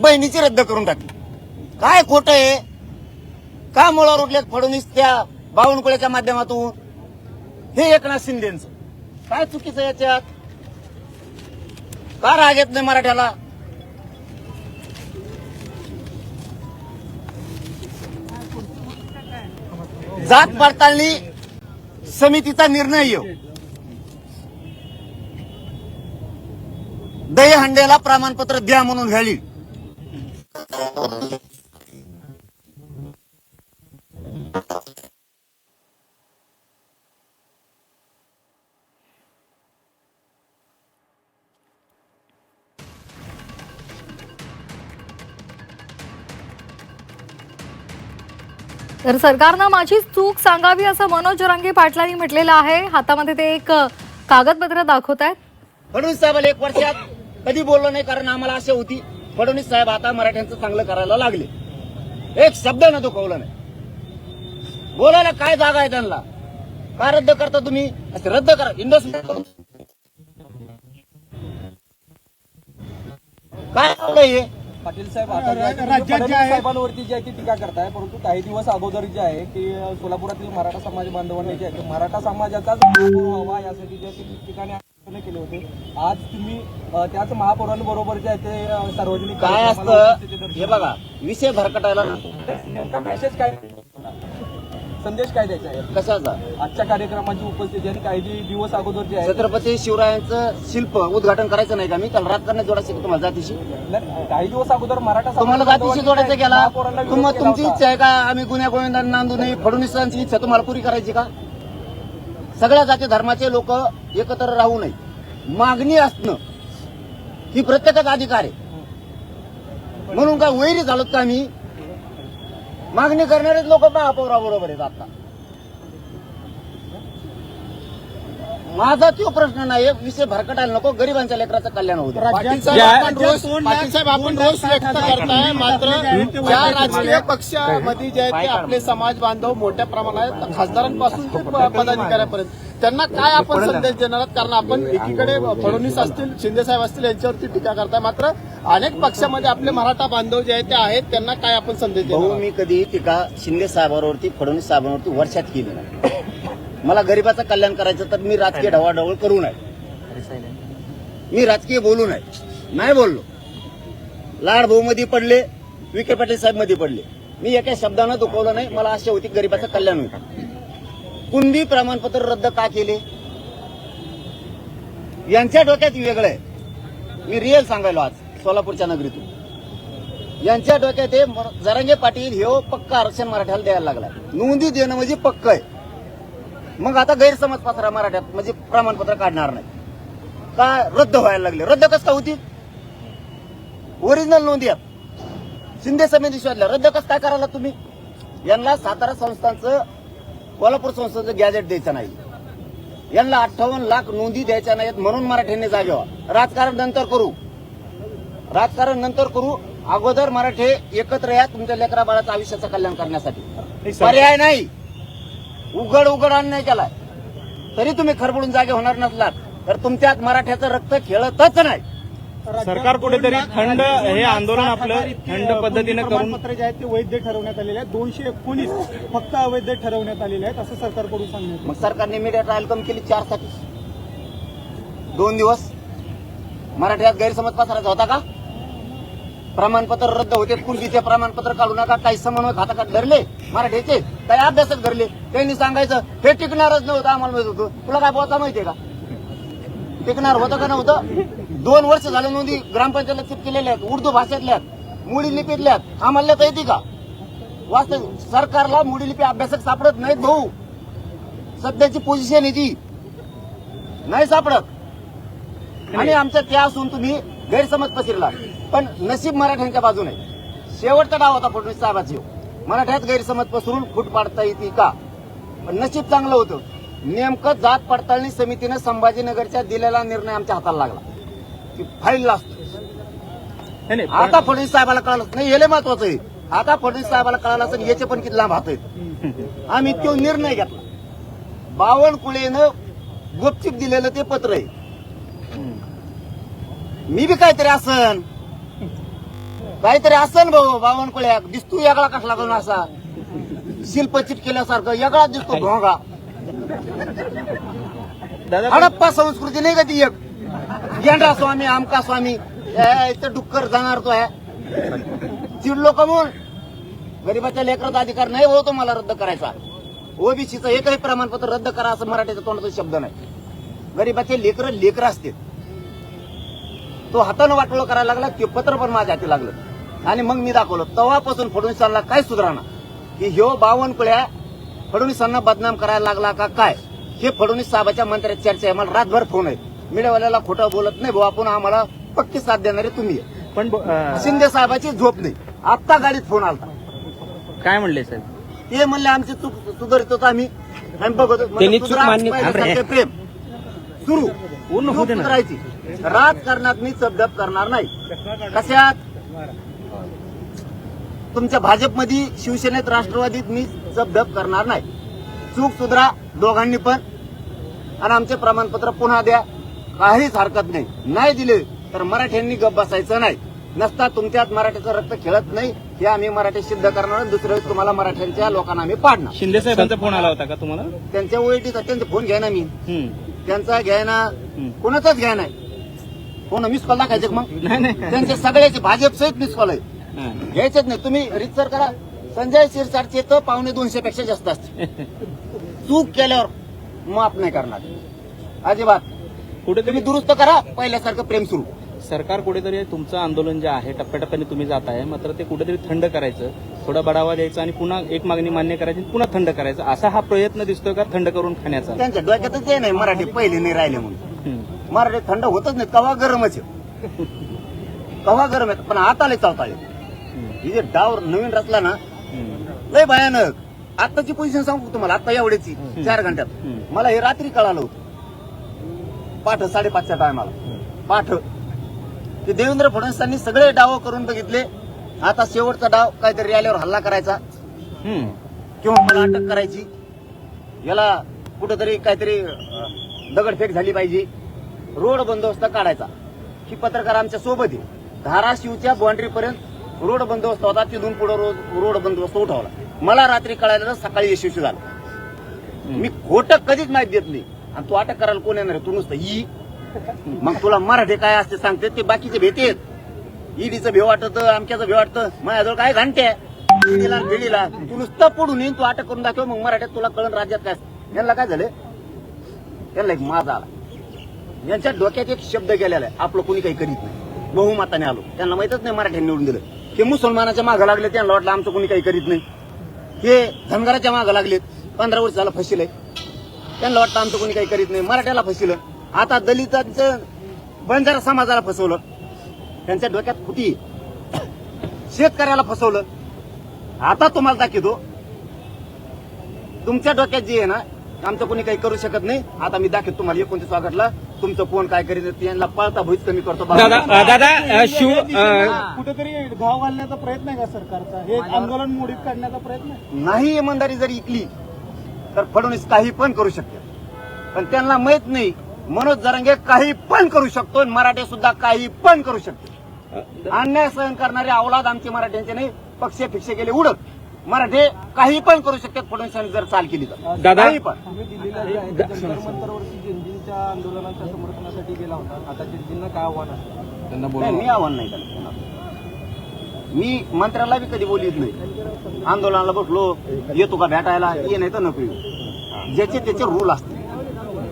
बहिणीची रद्द करून टाकली. काय खोटं आहे? का मुळावर उठले फडणवीस त्या बावनकुळेच्या माध्यमातून? हे एकनाथ शिंदेचं काय चुकीचं याच्यात? का राग येत नाही मराठ्याला? जात पडताळणी समितीचा निर्णय येऊ, दहीहंडेला प्रमाणपत्र द्या म्हणून व्हॅली. तर सरकारनं माझी चूक सांगावी असं मनोज जरांगे पाटलांनी म्हटलेलं आहे. हातामध्ये ते एक कागदपत्र दाखवत आहेत. फडणवीस साहेबाला 1 वर्षात कधी बोललो नाही, कारण आम्हाला आशा होती फडणवीस साहेब आता मराठ्यांचं चांगलं करायला लागले. एक शब्द न दुखवलं नाही. बोलायला काय जागा आहे त्यांना? का रद्द करता तुम्ही? असं रद्द करा. इंडस्ट्री काय हे? पाटील साहेब आता फडणवीस साहेबांवरती जी आहे ती टीका करताय, परंतु काही दिवस अगोदर जे आहे की सोलापुरातील मराठा समाज बांधवांनी जे आहे मराठा समाजाचाच महापौर व्हावा यासाठी जे ठिकाणी केले होते. आज तुम्ही त्याच महापौरांबरोबर जे आहे ते सार्वजनिक काय असतं हे बघा, विषय भरकटायला मेसेज काय, संदेश काय द्यायचा आहे कशाचा? आजच्या कार्यक्रमाची उपस्थिती आणि काही दिवस अगोदर जे आहे छत्रपती शिवरायांचं शिल्प उद्घाटन करायचं नाही का? मी त्याला राजकारणात जोडायचं का तुम्हाला जातीशी? काही दिवस अगोदर मराठा तुम्हाला जातीशी जोडायचं गेला? तुमची इच्छा आहे का आम्ही गुन्ह्या गोविंदांना नांदू नये? फडणवीसांची इच्छा तुम्हाला पुरी करायची का? सगळ्या जाती धर्माचे लोक एकत्र राहू नये, मागणी असणं ही प्रत्येकाचा अधिकार आहे. म्हणून काय वैरी झालो का आम्ही? मागणी करणारेच लोक महापौराबरोबर आहेत. आता माझा तो प्रश्न नाही, विषय भरकटायला नको, गरिबांच्या लेकराचं कल्याण होतं. पाटील साहेब आपण रोष व्यक्त करताय, मात्र ज्या राजकीय पक्षामध्ये जे आहेत ते आपले समाज बांधव मोठ्या प्रमाणात खासदारांपासून ते पदाधिकाऱ्यांपर्यंत त्यांना काय आपण संदेश देणार आहात? कारण आपण एकीकडे फडणवीस असतील, शिंदे साहेब असतील यांच्यावरती टीका करताय, मात्र अनेक पक्षामध्ये आपले मराठा बांधव जे आहेत ते आहेत, त्यांना काय आपण संदेश देणार? मी कधी टीका शिंदे साहेबांवरती, फडणवीस साहेबांवरती वर्षात केली नाही. मला गरिबाचं कल्याण करायचं तर मी राजकीय ढवळाढवळ करू नये, मी राजकीय बोलू नये. नाही बोललो. लाड भाऊ मध्ये पडले, विखे पाटील साहेब मध्ये पडले, मी एका शब्दानं दुखवलं नाही. मला आशा होती गरिबाचं कल्याण होईल. कुणबी प्रमाणपत्र रद्द का केले? यांच्या डोक्यात वेगळं आहे. मी रिअल सांगायलो आज सोलापूरच्या नगरीतून. यांच्या डोक्यात हे जरांगे पाटील हे पक्का आरक्षण मराठ्याला द्यायला लागला. नोंदी देणं म्हणजे पक्क आहे. मग आता गैरसमज पसरा मराठ्यात, म्हणजे प्रमाणपत्र काढणार नाही का? रद्द व्हायला लागले. रद्द कसं का होती? ओरिजिनल नोंदी आहेत शिंदे समिती शोधल्या. रद्द कसं काय करायला तुम्ही? यांना सातारा संस्थांचं, कोल्हापूर संस्थांचं गॅजेट द्यायचं नाही. यांना 58 लाख नोंदी द्यायच्या नाहीत, म्हणून मराठ्यांनी जागे व्हा. राजकारण नंतर करू, राजकारण नंतर करू. अगोदर मराठे एकत्र या तुमच्या लेकरा बाळाचं आयुष्याचं कल्याण करण्यासाठी. पर्याय नाही. उघड अन्याय केलाय तरी तुम्ही खरबडून जागे होणार नसलात तर तुमच्यात मराठ्याचं रक्त खेळतच नाही. सरकार कुठेतरी थंड हे आंदोलन आपलं थंड पद्धतीने करून प्रमाणपत्र जे आहेत ते वैध ठरवण्यात आलेले आहेत. 219 फक्त अवैध ठरवण्यात आलेले आहेत असं सरकारकडून सांगण्यात. मग सरकारने मीडिया ट्रायल कमी केली 4 साठी. 2 दिवस मराठ्यात गैरसमज पसरायचा होता का? प्रमाणपत्र रद्द होते, कुणबीचे प्रमाणपत्र काढू नका. काही समन्वय खाताखात धरले मराठ्याचे, काही अभ्यासात धरले. त्यांनी सांगायचं हे टिकणारच नव्हतं, आम्हाला माहित होतं. तुला काय बोलता माहितीये का? टिकणार होतं का नव्हतं? 2 वर्ष झाले नोंदी ग्रामपंचायतला चिपकेलेल्या आहेत, उर्दू भाषेतल्या आहेत, मोडी लिपीतल्या आहेत. आम्हाला तर येते का? वास्तव सरकारला मोडी लिपी अभ्यासक सापडत नाहीत भाऊ. सध्याची पोझिशन आहे ती, नाही सापडत. आणि आमच्या त्या असून तुम्ही गैरसमज पसरला. पण नशीब मराठ्यांच्या बाजूने. शेवटचा डाव होता फडणवीस साहेबाची, मराठ्यात गैरसमज पसरून फूट पाडता येते का? पण नशीब चांगलं होतं. नेमकं जात पडताळणी समितीने संभाजीनगरच्या दिलेला निर्णय आमच्या हाताला लागला की फाईल असतो. आता फडणवीस साहेबाला कळालं नाही, हे महत्वाचं आहे. आता फडणवीस साहेबाला कळालं असेल याचे पण किती लांब हात आहेत. आम्ही तो निर्णय घेतला. बावनकुळेनं गुपचूप दिलेलं ते पत्र आहे. मी बी काहीतरी असन काहीतरी असन भाऊ बावनकुळ्या दिसतो वेगळा कसला करून असा शिल्पचिट केल्यासारखं वेगळा दिसतो भोंगा. दादा हडप्पा संस्कृती नाही का ती एक गेंडा स्वामी आमका स्वामी इथं डुक्कर जाणार तो आहे चिडलो कमून. गरीबाच्या लेकराचा अधिकार नाही हो तुम्हाला रद्द करायचा. ओबीसीचं एकही प्रमाणपत्र रद्द करा असं मराठीचा तोंडाचा शब्द नाही. गरीबाचे लेकर असते. तो हातानं वाटोळं करायला लागला ते पत्र पण माझ्या हाती लागलं आणि मग मी दाखवलं. तेव्हापासून फडणवीसांना काय सुधारणा की ह्यो बावनकुळ्या फडणवीसांना बदनाम करायला लागला का काय हे फडणवीस साहेबाच्या मंत्र्याची चर्चा आहे. मला रातभर फोन आहे. मीडियावाल्याला खोटं बोलत नाही भाऊ आपण आम्हाला पक्की साथ देणारे तुम्ही आहे. पण शिंदे साहेबाची झोप नाही. आत्ता गाडीत फोन आलता काय म्हणले साहेब? ते म्हणले आमची चूक सुधारित होतो आम्ही बघतो. त्यांनी चूक मान्य- पहिल्यासारखे प्रेम सुरू पूर्ण होऊ दे ना. सुधारायची. राजकारणात मी चपदप करणार नाही. कशात तुमच्या भाजपमध्ये शिवसेनेत राष्ट्रवादीत मी चपदप करणार नाही. चूक सुधरा दोघांनी पण आणि आमचे प्रमाणपत्र पुन्हा द्या. काहीच हरकत नाही. नाही दिले तर मराठ्यांनी गप बसायचं नाही. नसता तुमच्यात मराठीचं रक्त खेळत नाही हे आम्ही मराठी सिद्ध करणार. दुसऱ्या वेळेस तुम्हाला मराठ्यांच्या लोकांना आम्ही पाडणार. शिंदे साहेबांचा फोन आला होता का तुम्हाला? त्यांच्या ओळखीचा त्यांचे फोन घ्या ना मी हम्म. त्यांचा घ्या ना कोणाचाच घ्या नाही. कोण मिस कॉल दाखायचे मग नाही त्यांचे सगळ्याचे भाजप सहित मिस कॉल आहे. हा. घ्यायचेच नाही. तुम्ही रितसर करा. संजय शिरसाटचे तर 250 पेक्षा जास्त असते. चूक केल्यावर माफ नाही करणार अजिबात. कुठेतरी तुम्ही दुरुस्त करा. पहिल्यासारखं प्रेम सुरू. सरकार कुठेतरी तुमचं आंदोलन जे आहे टप्प्याटप्प्याने तुम्ही जात आहे मात्र ते कुठेतरी थंड करायचं, थोडा बढावा द्यायचा आणि पुन्हा एक मागणी मान्य करायची पुन्हा थंड करायचं असा हा प्रयत्न दिसतोय का थंड करून खाण्याचा? त्यांच्या डोक्यातच ते नाही मराठी पहिले नाही राहिले म्हणून. हम्म. मराठी थंड होतच नाही. कवा गरमच आहे. कवा गरम आहे पण आता लय चावताळे. ही जे डाव नवीन रचला ना हम्म. लय भयानक. आताची पोझिशन सांगू तुम्हाला आता एवढ्याची 4 घंट्यात मला हे रात्री कळालं होतं. पाठ 5:30च्या टायमाला पाठ ते देवेंद्र फडणवीसांनी सगळे डाव करून बघितले. आता शेवटचा डाव काहीतरी आल्यावर हल्ला करायचा हम्म. किंवा मला अटक करायची. याला कुठेतरी काहीतरी दगडफेक झाली पाहिजे. रोड बंदोबस्त काढायचा. ही पत्रकार आमच्या सोबत आहे. धाराशिवच्या बाउंड्री पर्यंत रोड बंदोबस्त होता. तिथून पुढे रोड बंदोबस्त उठवला. मला रात्री कळायला सकाळी यशस्वी झालं. मी खोटं कधीच माहिती देत नाही. आणि तू अटक करायला कोण येणार आहे? तू नुसतं ई मग तुला मराठी काय असते सांगते ते बाकीचे भेटेत. ईडीचं भेव वाटत आमच्याचं भेव वाटतं. माझ्याजवळ काय घंटे ईडीला भेडीला तू नुसतं पडून येईन. तू अटक करून दाखव मग मराठ्यात तुला कळण राज्यात काय. यांना काय झालं त्यांना एक माझा आला. यांच्या डोक्यात एक शब्द गेलेला आहे आपलं कोणी काही करीत नाही. बहुमताने आलो. त्यांना माहितच नाही मराठ्यांनी निवडून दिलं. हे मुसलमानाच्या मागं लागले. त्यांना वाटलं आमचं कोणी काही करीत नाही. हे धनगराच्या मागं लागलेत. 15 वर्ष झालं फसिलंय. त्यांना वाटतं आमचं कोणी काही करीत नाही. मराठ्याला फसिलं. आता दलितांचं बंजारा समाजाला फसवलं. त्यांच्या डोक्यात खुटी. शेतकऱ्याला फसवलं. आता तुम्हाला दाखवतो तुमच्या डोक्यात जे आहे ना आमचं कोणी काही करू शकत नाही. आता मी दाखवतो तुम्हाला 29 ऑगस्टला तुमचं कोण काय करीत त्यांना पळता भुईच कमी करतो. दादा शिव कुठेतरी घाव घालण्याचा प्रयत्न आहे का सरकारचा? हे आंदोलन मोडीत काढण्याचा प्रयत्न आहे? नाही इमानदारी जरी इकली तर फडणवीस काही पण करू शकते. पण त्यांना माहित नाही मनोज जरांगे काही पण करू शकतो. मराठी सुद्धा काही पण करू शकतो. अन्याय सहन करणारे अवलाद आमचे मराठ्यांचे नाही. पक्ष फिक्ष गेले उडत. मराठी काही पण करू शकतात फडणवीसांनी जर चाल केली तर. दादा- काही पण तुम्ही दिल्लीला जे आहे जंतर मंतरवरती जिंजींच्या आंदोलनाच्या समर्थनासाठी गेला होता. आता जिंजींना काय आव्हान असतं? नाही, मी आव्हान नाही केलं. मी मंत्र्याला बी कधी बोलत नाही. आंदोलनाला बसलो येतो का भेटायला ये नाही तर नको येऊ. ज्याचे त्याचे रूल असते.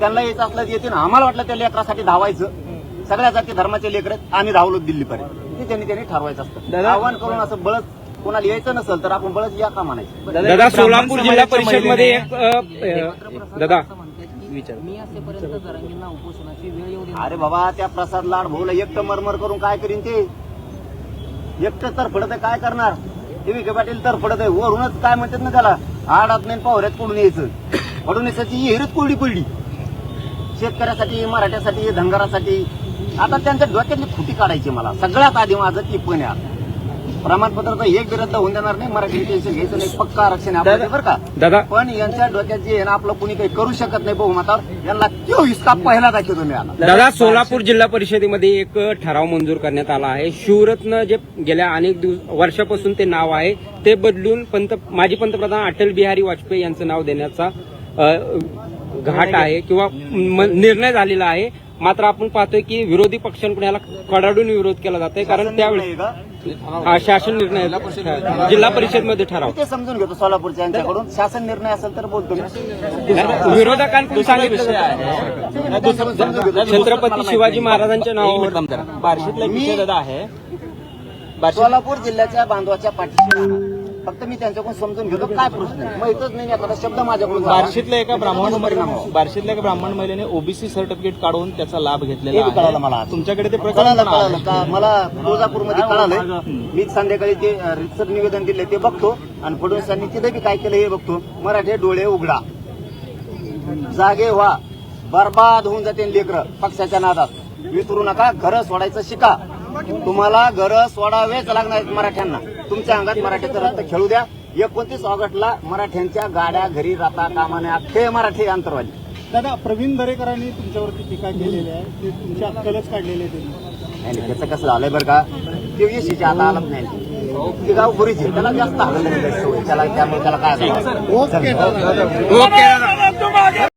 त्यांना यायचं असलं येते ना. आम्हाला वाटलं त्या लेकरासाठी धावायचं. सगळ्या जाती धर्माचे लेकर आहेत. आम्ही धावलो दिल्लीपर्यंत. ते त्यांनी ठरवायचं असतं. आव्हान करून असं बळच कोणाला यायचं नसेल तर आपण बळच या का म्हणायचं. दादा सोलापूर जिल्हा परिषद मध्ये एक दादा विचार मी असेपर्यंत जरांगींना उपोषणाची वेळ येऊ देणार अरे बाबा त्या प्रसाद लाड भाऊला एकटं मरमर करून काय करीन ते. एकटं तर पडत आहे काय करणार. विखे पाटील तर पडत आहे. वरूनच काय म्हणतात ना त्याला आडात नाही पावऱ्यात पडून यायचं. पडून यायची हिरीत कोरडी पडली. शेतकऱ्यासाठी मराठ्यासाठी धनगरासाठी. आता त्यांच्या डोक्यातली खुटी काढायची. मला सगळ्यात आधी माझं टिप्पणी आहे प्रमाणपत्राचं एक बी रद्द होऊन देणार नाही. मराठी टेन्शन घ्यायचं नाही. पक्का आरक्षण आहे आपल्याकडे बरं का. दादा पण यांच्या डोक्यात जे आहे ना, आपलं कुणी काही करू शकत नाही बहुमतावर. यांना तो हिसका पहिला दाखवतो मी आता. दादा, सोलापूर जिल्हा परिषदेमध्ये एक ठराव मंजूर करण्यात आला आहे. शिवरत्न जे गेल्या अनेक वर्षापासून ते नाव आहे ते बदलून माजी पंतप्रधान अटल बिहारी वाजपेयी यांचं नाव देण्याचा घाट आहे किंवा निर्णय झालेला आहे. मात्र आपण पाहतोय की विरोधी पक्षांकडून याला कडाडून विरोध केला जातोय, कारण त्यावेळी हा शासन निर्णय जिल्हा परिषदमध्ये ठराव ते समजून घेतो सोलापूरच्या यांच्याकडून. शासन निर्णय असेल तर बोलतो मी. विरोधकांकडून सांगितलं छत्रपती शिवाजी महाराजांच्या नावावर बार्शीतला एक विषय दादा आहे. सोलापूर जिल्ह्याच्या बांधवाच्या पाठीशी राहणार. फक्त मी त्यांच्याकडून समजून घेतो काय प्रश्न आहे. माहितच नाही एखादा शब्द माझ्याकडून बार्शीतल्या एका परिणाम हो. ब्राह्मण महिलेने ओबीसी सर्टिफिकेट काढून त्याचा लाभ घेतलेला हे कळालं आहे. मला आज. तुमच्याकडे ते कळालं प्रकरण का मला तुळजापूरमध्ये कळालं. मी संध्याकाळी ते रितसर निवेदन दिले ते बघतो आणि फडणवीसांनी तिथे बी काय केलं हे बघतो. मराठी डोळे उघडा, जागे व्हा, बर्बाद होऊन जाते लेकरं पक्षाच्या नादात. विसरू नका, घरं सोडायचं शिका. तुम्हाला घरं सोडावेच लागणार आहेत मराठ्यांना. तुमच्या अंगात मराठीचं रक्त खेळू द्या. 29 ऑगस्टला मराठ्यांच्या गाड्या घरी राहता कामा नये. अख्खे मराठी अंतरवाली. दादा, प्रवीण दरेकरांनी तुमच्यावरती टीका केलेली आहे, ते तुमच्या अक्कलच काढलेली आहे त्यांनी. आणि त्याचं कसं झालंय बरं का, ते येशीच्या आता आलंच नाही. ते गाव गुरीचे त्याला जास्त हल्ला त्याला त्यामुळे त्याला काय ओके. ओके.